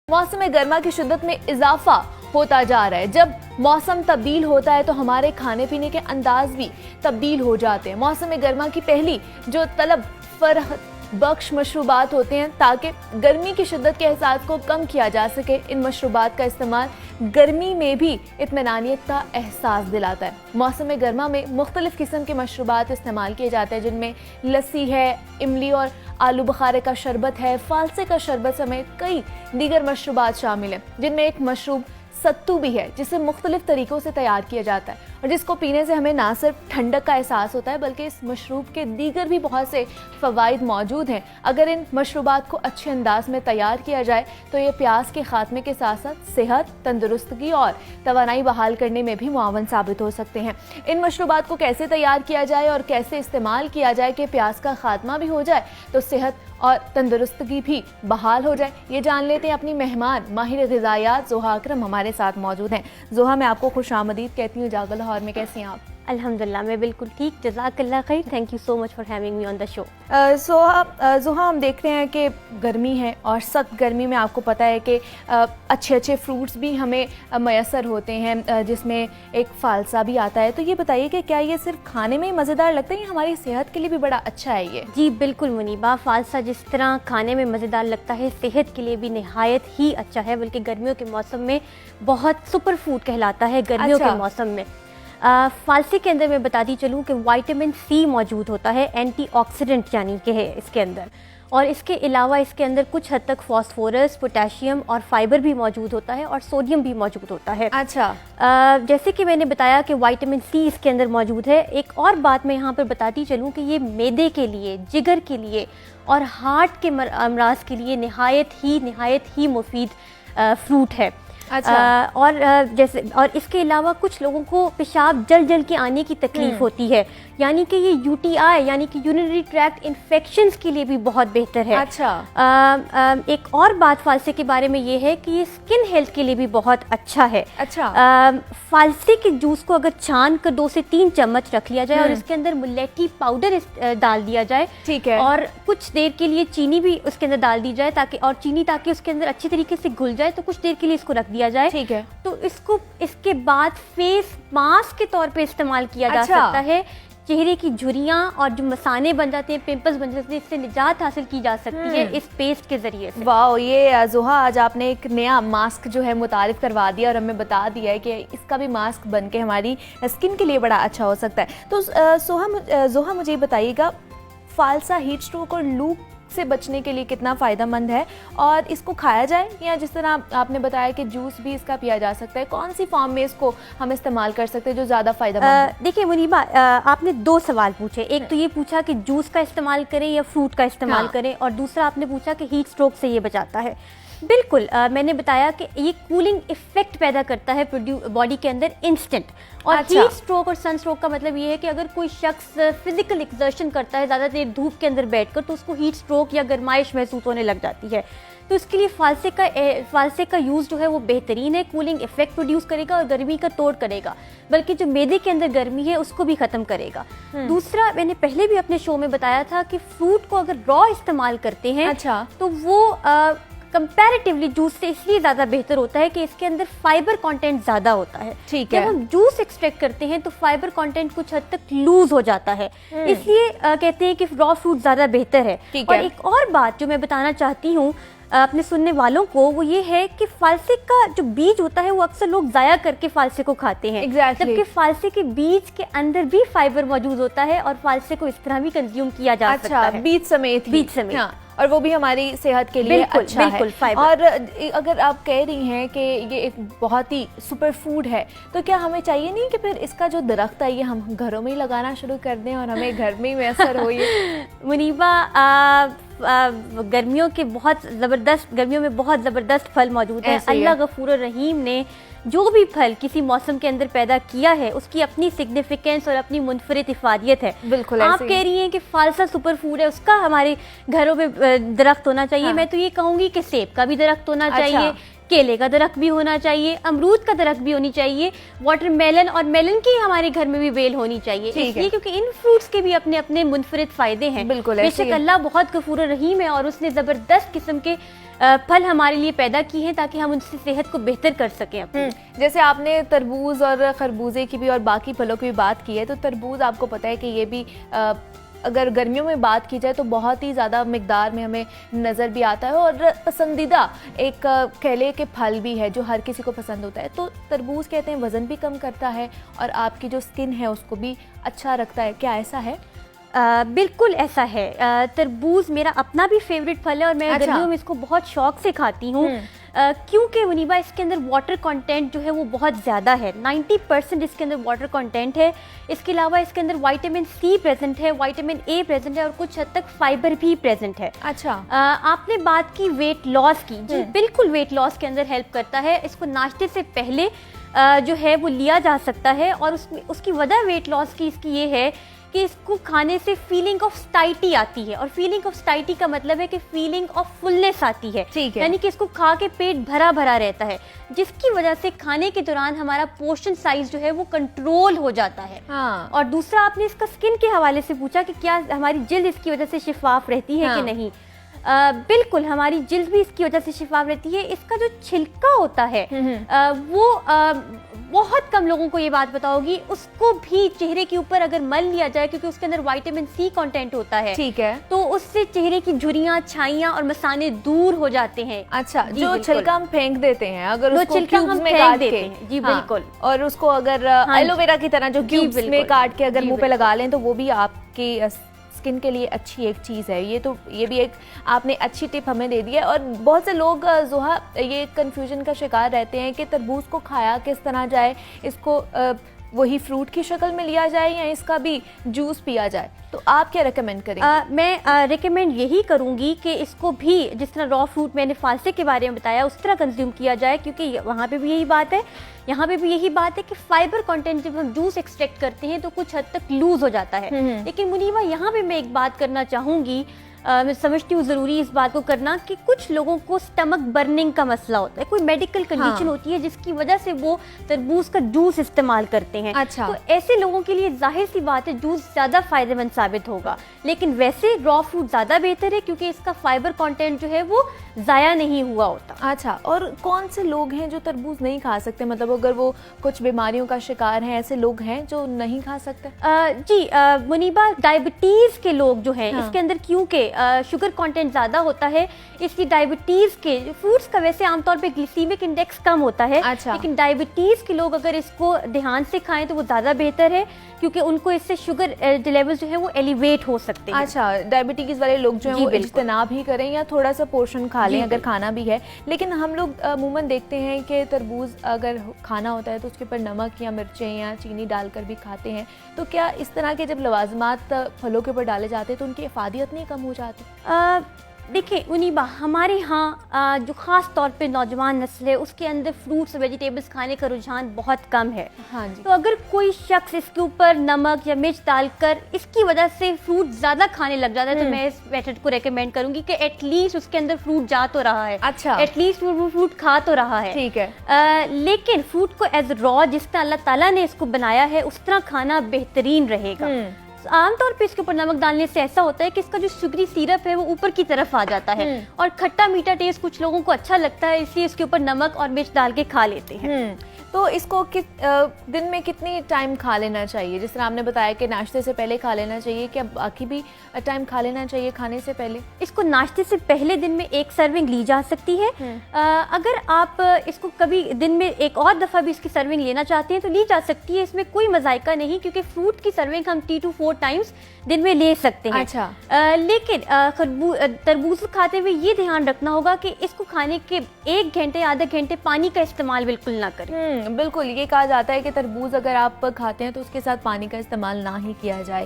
मौसम गर्मा की शिद्दत में इजाफा होता जा रहा है। जब मौसम तब्दील होता है तो हमारे खाने पीने के अंदाज भी तब्दील हो जाते हैं। मौसम गर्मा की पहली जो तलब फरहत बख्श मशरूबात होते हैं ताकि गर्मी की शिद्दत के एहसास को कम किया जा सके। इन मशरूबात का इस्तेमाल गर्मी में भी इत्मीनानियत का एहसास दिलाता है। मौसम गर्मा में मुख्तलिफ किस्म के मशरूबात इस्तेमाल किए जाते हैं, जिनमें लस्सी है, इमली और आलू बुखारे का शरबत है, फालसे का शरबत समेत कई दीगर मशरूबात शामिल हैं, जिनमें एक मशरूब सत्तू भी है जिसे मुख्तलिफ तरीक़ों से तैयार किया जाता है और जिसको पीने से हमें ना सिर्फ ठंडक का एहसास होता है बल्कि इस मशरूब के दीगर भी बहुत से फ़वाइद मौजूद हैं। अगर इन मशरूबात को अच्छे अंदाज में तैयार किया जाए तो ये प्यास के ख़ात्मे के साथ साथ सेहत, तंदुरुस्ती और तवानाई बहाल करने में भी मुआवन साबित हो सकते हैं। इन मशरूबात को कैसे तैयार किया जाए और कैसे इस्तेमाल किया जाए कि प्यास का ख़ात्मा भी हो जाए तो सेहत और तंदुरुस्ती भी बहाल हो जाए, ये जान लेते हैं अपनी मेहमान माहिर ग़िज़ायात ज़ोहा अकरम हमारे साथ मौजूद हैं। ज़ोहा, मैं आपको खुश आमदीद कहती हूँ जागो लाहौर में। कैसी हैं आप? अल्हम्दुलिल्लाह, मैं बिल्कुल ठीक। जज़ाकल्लाह खैर, thank you so much for having me on the show. Zoha, हम देख रहे हैं कि गर्मी है और सख्त गर्मी में आपको पता है कि अच्छे अच्छे फ्रूट्स भी हमें मैसर होते हैं, जिसमें एक फालसा भी आता है। तो ये बताइए कि क्या ये सिर्फ खाने में ही मज़ेदार लगता है या हमारी सेहत के लिए भी बड़ा अच्छा है ये? जी बिल्कुल मुनीबा, फालसा जिस तरह खाने में मज़ेदार लगता है, सेहत के लिए भी नहायत ही अच्छा है, बल्कि गर्मियों के मौसम में बहुत सुपर फूड कहलाता है। गर्मियों के मौसम में फालसे के अंदर मैं बताती चलूँ कि विटामिन सी मौजूद होता है, एंटीऑक्सीडेंट यानी कि है इसके अंदर, और इसके अलावा इसके अंदर कुछ हद तक फास्फोरस, पोटेशियम और फाइबर भी मौजूद होता है और सोडियम भी मौजूद होता है। अच्छा, जैसे कि मैंने बताया कि विटामिन सी इसके अंदर मौजूद है। एक और बात मैं यहाँ पर बताती चलूँ कि ये मैदे के लिए, जिगर के लिए और हार्ट के अमराज के लिए नहायत ही मुफीद फ्रूट है। अच्छा। और इसके अलावा कुछ लोगों को पेशाब जल के आने की तकलीफ होती है, यानी कि ये यूटीआई यानी कि यूरिनरी ट्रैक्ट इन्फेक्शंस के लिए भी बहुत बेहतर है। अच्छा। एक और बात फालसे के बारे में ये है कि ये स्किन हेल्थ के लिए भी बहुत अच्छा है। अच्छा। फालसे के जूस को अगर छान कर 2 से 3 चम्मच रख लिया जाए और इसके अंदर मुलेठी पाउडर डाल दिया जाए, ठीक है, और कुछ देर के लिए चीनी भी उसके अंदर डाल दी जाए ताकि उसके अंदर अच्छी तरीके से घुल जाए, तो कुछ देर के लिए इसको रख दिया जाए, ठीक है, तो इसको इसके बाद फेस मास्क के तौर पे इस्तेमाल किया जा सकता है। चेहरे की झुर्रियाँ और जो मसाने बन जाते हैं, पिंपल्स बन जाते हैं, इससे निजात हासिल की जा सकती है इस पेस्ट के जरिए से। वाह, ये ज़ोहा आज आपने एक नया मास्क जो है मुतारिफ करवा दिया और हमें बता दिया है कि इसका भी मास्क बन के हमारी स्किन के लिए बड़ा अच्छा हो सकता है। तो ज़ोहा, मुझे बताइएगा, फालसा हीट स्ट्रोक और लू से बचने के लिए कितना फ़ायदेमंद है और इसको खाया जाए या जिस तरह आपने बताया कि जूस भी इसका पिया जा सकता है, कौन सी फॉर्म में इसको हम इस्तेमाल कर सकते हैं जो ज़्यादा फ़ायदेमंद है? देखिए मुनीबा, आपने 2 सवाल पूछे। एक तो ये पूछा कि जूस का इस्तेमाल करें या फ्रूट का इस्तेमाल करें, और दूसरा आपने पूछा कि हीट स्ट्रोक से ये बचाता है। बिल्कुल, मैंने बताया कि ये कूलिंग इफेक्ट पैदा करता है बॉडी के अंदर इंस्टेंट। और हीट स्ट्रोक और सन स्ट्रोक का मतलब ये है कि अगर कोई शख्स फिजिकल एक्सर्शन करता है ज़्यादा देर धूप के अंदर बैठकर, तो उसको हीट स्ट्रोक या गर्माइश महसूस होने लग जाती है। तो इसके लिए फालसे का यूज़ जो है वो बेहतरीन है, कूलिंग इफेक्ट प्रोड्यूस करेगा और गर्मी का तोड़ करेगा, बल्कि जो मैदे के अंदर गर्मी है उसको भी ख़त्म करेगा। दूसरा, मैंने पहले भी अपने शो में बताया था कि फ्रूट को अगर रॉ इस्तेमाल करते हैं, अच्छा, तो वो कंपैरेटिवली जूस से इसलिए ज़्यादा बेहतर होता है कि इसके अंदर फाइबर कंटेंट ज़्यादा होता है। ठीक है, जब हम जूस एक्सट्रैक्ट करते हैं तो फाइबर कंटेंट कुछ हद तक लूज हो जाता है, इसलिए कहते हैं कि रॉ फ्रूट ज़्यादा बेहतर है। और एक और बात जो मैं बताना चाहती हूँ अपने सुनने वालों को, वो ये है कि फालसे का जो बीज होता है वो अक्सर लोग ज़ाया करके फालसे को खाते हैं, जबकि फालसे के बीज के अंदर भी फाइबर मौजूद होता है और फालसे को इस तरह भी कंज्यूम किया जा सकता है, बीज समेत। हाँ, और वो भी हमारी सेहत के लिए अच्छा है। और अगर आप कह रही हैं कि ये एक बहुत ही सुपर फूड है, तो क्या हमें चाहिए नहीं कि फिर इसका जो दरख्त है ये हम घरों में ही लगाना शुरू कर दें और हमें घर में ही मैसर हो ये? मुनीबा, गर्मियों में बहुत ज़बरदस्त फल मौजूद है। अल्लाह गफूर रहीम ने जो भी फल किसी मौसम के अंदर पैदा किया है उसकी अपनी सिग्निफिकेंस और अपनी मुनफरिद इफादियत है। बिल्कुल, आप कह रही हैं कि फालसा सुपर फूड है, उसका हमारे घरों में درخت ہونا چاہیے. ہاں. میں تو یہ کہوں گی کہ سیب کا بھی درخت ہونا اچھا. چاہیے, کیلے کا درخت بھی ہونا چاہیے, امرود کا درخت بھی ہونی چاہیے, واٹر میلن اور میلن کی ہمارے گھر میں بھی بیل ہونی چاہیے, اس لیے کیونکہ ان فروٹس کے بھی اپنے اپنے منفرد فائدے ہیں. بالکل بے شک اللہ بہت غفور الرحیم ہے اور اس نے زبردست قسم کے پھل ہمارے لیے پیدا کی ہیں تاکہ ہم ان سے صحت کو بہتر کر سکیں. جیسے آپ نے تربوز اور خربوزے کی بھی اور باقی پھلوں کی بھی بات کی ہے, تو تربوز آپ کو پتہ ہے کہ یہ بھی اگر گرمیوں میں بات کی جائے تو بہت ہی زیادہ مقدار میں ہمیں نظر بھی آتا ہے اور پسندیدہ ایک کیلے کے پھل بھی ہے جو ہر کسی کو پسند ہوتا ہے. تو تربوز کہتے ہیں وزن بھی کم کرتا ہے اور آپ کی جو سکن ہے اس کو بھی اچھا رکھتا ہے, کیا ایسا ہے؟ بالکل ایسا ہے. تربوز میرا اپنا بھی فیوریٹ پھل ہے اور میں گرمیوں میں اس کو بہت شوق سے کھاتی ہوں, کیونکہ منیبا اس کے اندر واٹر کنٹینٹ جو ہے وہ بہت زیادہ ہے. 90% اس کے اندر واٹر کنٹینٹ ہے. اس کے علاوہ اس کے اندر وائٹامن سی پریزنٹ ہے, وائٹامن اے پریزنٹ ہے اور کچھ حد تک فائبر بھی پریزنٹ ہے. اچھا, آپ نے بات کی ویٹ لاس کی, جی بالکل ویٹ لاس کے اندر ہیلپ کرتا ہے. اس کو ناشتے سے پہلے جو ہے وہ لیا جا سکتا ہے اور اس کی وجہ ویٹ لاس کی اس کی یہ ہے کہ اس کو کھانے سے فیلنگ آف سٹائٹی آتی ہے, اور فیلنگ آف سٹائٹی کا مطلب ہے کہ فیلنگ آف فلنس آتی ہے, یعنی کہ اس کو کھا کے پیٹ بھرا بھرا رہتا ہے, جس کی وجہ سے کھانے کے دوران ہمارا پورشن سائز جو ہے وہ کنٹرول ہو جاتا ہے. اور دوسرا آپ نے اس کا سکن کے حوالے سے پوچھا کہ کیا ہماری جلد اس کی وجہ سے شفاف رہتی ہے کہ نہیں. بالکل ہماری جلد بھی اس کی وجہ سے شفاف رہتی ہے. اس کا جو چھلکا ہوتا ہے وہ بہت کم لوگوں کو یہ بات پتا ہوگی, اس کو بھی چہرے کے اوپر اگر مل لیا جائے کیونکہ اس کے اندر وائٹامن سی کنٹینٹ ہوتا ہے, ٹھیک ہے, تو اس سے چہرے کی جھریاں, چھائیاں اور مسانے دور ہو جاتے ہیں. اچھا, جو چھلکا ہم پھینک دیتے ہیں اگر اس کو چھلکا ہم پھینک دیتے ہیں, جی بالکل, اور اس کو اگر ایلو ویرا کی طرح جو کیوبز میں کاٹ کے اگر منہ پہ لگا لیں تو وہ بھی آپ کی سکن کے لیے اچھی ایک چیز ہے. یہ بھی ایک آپ نے اچھی ٹپ ہمیں دے دی ہے. اور بہت سے لوگ زوہا یہ کنفیوژن کا شکار رہتے ہیں کہ تربوز کو کھایا کس طرح جائے, اس کو وہی فروٹ کی شکل میں لیا جائے یا اس کا بھی جوس پیا جائے, تو آپ کیا ریکمینڈ کریں گے؟ میں ریکمینڈ یہی کروں گی کہ اس کو بھی جس طرح را فروٹ میں نے فالسے کے بارے میں بتایا اس طرح کنزیوم کیا جائے, کیونکہ وہاں پہ بھی یہی بات ہے, یہاں پہ بھی یہی بات ہے کہ فائبر کنٹینٹ جب ہم جوس ایکسٹریکٹ کرتے ہیں تو کچھ حد تک لوز ہو جاتا ہے. لیکن منیبا یہاں پہ میں ایک بات کرنا چاہوں گی, میں سمجھتی ہوں ضروری اس بات کو کرنا کہ کچھ لوگوں کو سٹمک برننگ کا مسئلہ ہوتا ہے, کوئی میڈیکل کنڈیشن ہوتی ہے جس کی وجہ سے وہ تربوز کا جوس استعمال کرتے ہیں. تو ایسے لوگوں کے لیے ظاہر سی بات ہے جوس زیادہ فائدہ مند ثابت ہوگا, لیکن ویسے را فروٹ زیادہ بہتر ہے کیونکہ اس کا فائبر کنٹینٹ جو ہے وہ ضائع نہیں ہوا ہوتا. اچھا, اور کون سے لوگ ہیں جو تربوز نہیں کھا سکتے, مطلب اگر وہ کچھ بیماریوں کا شکار ہیں, ایسے لوگ ہیں جو نہیں کھا سکتے؟ جی منیبا, ڈائبٹیز کے لوگ جو ہیں اس کے اندر کیونکہ شوگر کنٹینٹ زیادہ ہوتا ہے, اس لیے ڈائبٹیز کے فروٹس کا ویسے عام طور پہ گلیسیمک انڈیکس کم ہوتا ہے, لیکن ڈائبٹیز کے لوگ اگر اس کو دھیان سے کھائیں تو وہ زیادہ بہتر ہے کیونکہ ان کو اس سے شوگر لیول جو ہے وہ ایلیویٹ ہو سکتے ہیں. اچھا, ڈائبٹیز والے لوگ جو ہیں وہ اجتناب ہی کریں یا تھوڑا سا پورشن کھا لیں اگر کھانا بھی ہے. لیکن ہم لوگ عموماً دیکھتے ہیں کہ تربوز اگر کھانا ہوتا ہے تو اس کے اوپر نمک یا مرچیں یا چینی ڈال کر بھی کھاتے ہیں, تو کیا اس طرح کے جب لوازمات پھلوں کے اوپر ڈالے جاتے ہیں تو ان کی افادیت نہیں کم ہو جاتی؟ دیکھیں منیبا, ہمارے ہاں جو خاص طور پہ نوجوان نسل ہے اس کے اندر فروٹس ویجیٹیبلس کھانے کا رجحان بہت کم ہے. تو اگر کوئی شخص اس کے اوپر نمک یا مرچ ڈال کر اس کی وجہ سے فروٹ زیادہ کھانے لگ جاتا ہے تو میں اس میتھڈ کو ریکمینڈ کروں گی کہ ایٹ لیسٹ اس کے اندر فروٹ جا تو رہا ہے, ایٹ لیسٹ وہ فروٹ کھا تو رہا ہے. ٹھیک ہے, لیکن فروٹ کو ایز را جس طرح اللہ تعالیٰ نے اس کو بنایا ہے اس طرح کھانا بہترین رہے گا. عام طور پہ اس کے اوپر نمک ڈالنے سے ایسا ہوتا ہے کہ اس کا جو شگری سیرپ ہے وہ اوپر کی طرف آ جاتا ہے اور کھٹا میٹھا ٹیسٹ کچھ لوگوں کو اچھا لگتا ہے, اس لیے اس کے اوپر نمک اور مرچ ڈال کے کھا لیتے ہیں. تو اس کو دن میں کتنی ٹائم کھا لینا چاہیے؟ جس طرح آپ نے بتایا کہ ناشتے سے پہلے کھا لینا چاہیے, کیا باقی بھی ٹائم کھا لینا چاہیے کھانے سے پہلے؟ اس کو ناشتے سے پہلے دن میں ایک سرونگ لی جا سکتی ہے. اگر آپ اس کو کبھی دن میں ایک اور دفعہ بھی اس کی سرونگ لینا چاہتے ہیں تو لی جا سکتی ہے, اس میں کوئی مذائقہ نہیں کیونکہ فروٹ کی سرونگ ہم 3 to 4 ٹائمز دن میں لے سکتے ہیں. اچھا, لیکن تربوز کھاتے ہوئے یہ دھیان رکھنا ہوگا کہ اس کو کھانے کے 1 گھنٹے آدھے گھنٹے پانی کا استعمال بالکل نہ کریں. بالکل, یہ کہا جاتا ہے کہ تربوز اگر آپ کھاتے ہیں تو اس کے ساتھ پانی کا استعمال نہ ہی کیا جائے.